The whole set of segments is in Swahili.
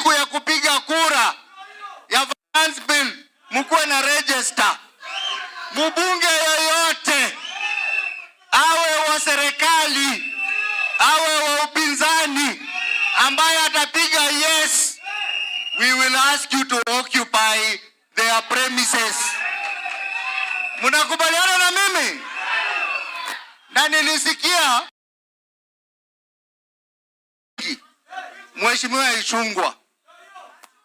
ya kupiga kura ya finance bill mkuwe na register. Mbunge yoyote awe wa serikali awe wa upinzani ambaye atapiga yes, we will ask you to occupy their premises. Mnakubaliana na mimi? Na nilisikia Mheshimiwa Ichung'wah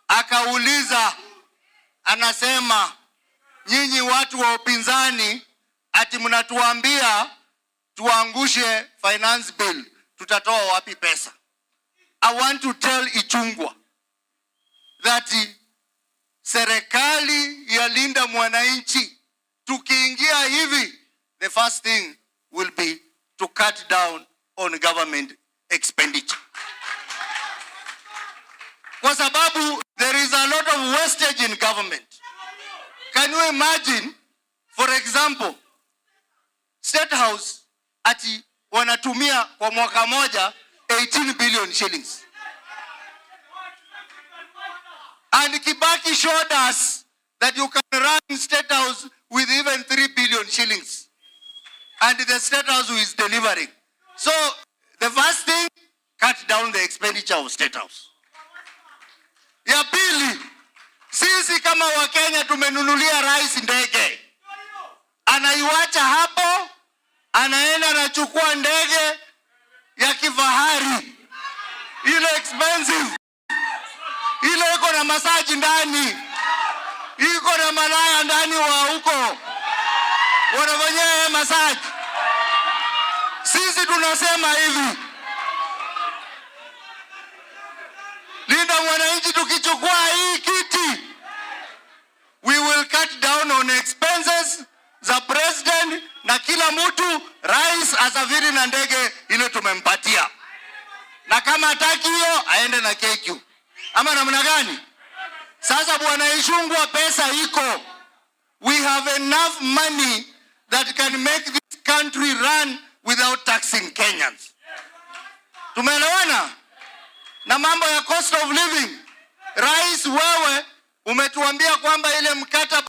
akauliza, anasema nyinyi watu wa upinzani ati mnatuambia tuangushe finance bill, tutatoa wapi pesa? I want to tell Ichung'wah that serikali ya linda mwananchi, tukiingia hivi, the first thing will be to cut down on government expenditure. Kwa sababu there is a lot of wastage in government. Can you imagine, for example, State House ati wanatumia kwa mwaka moja 18 billion shillings. And Kibaki showed us that you can run State House with even 3 billion shillings. And the State House is delivering. So, the first thing, cut down the expenditure of State House. Ya pili, sisi kama Wakenya tumenunulia rais ndege. Anaiwacha hapo, anaenda anachukua ndege ya kifahari. Ile expensive. Ile iko na masaji ndani. Iko na malaya ndani wa huko. Wanafanyia masaji. Sisi tunasema hivi, linda mwananchi, tukichukua hii kiti, we will cut down on expenses za president na kila mtu. Rais asafiri na ndege ile tumempatia, na kama hataki hiyo aende na KQ ama namna gani? Sasa bwana Ichung'wah, pesa iko. We have enough money that can make this country run without taxing Kenyans. Tumeelewana? Na mambo ya cost of living, rais wewe umetuambia kwamba ile mkataba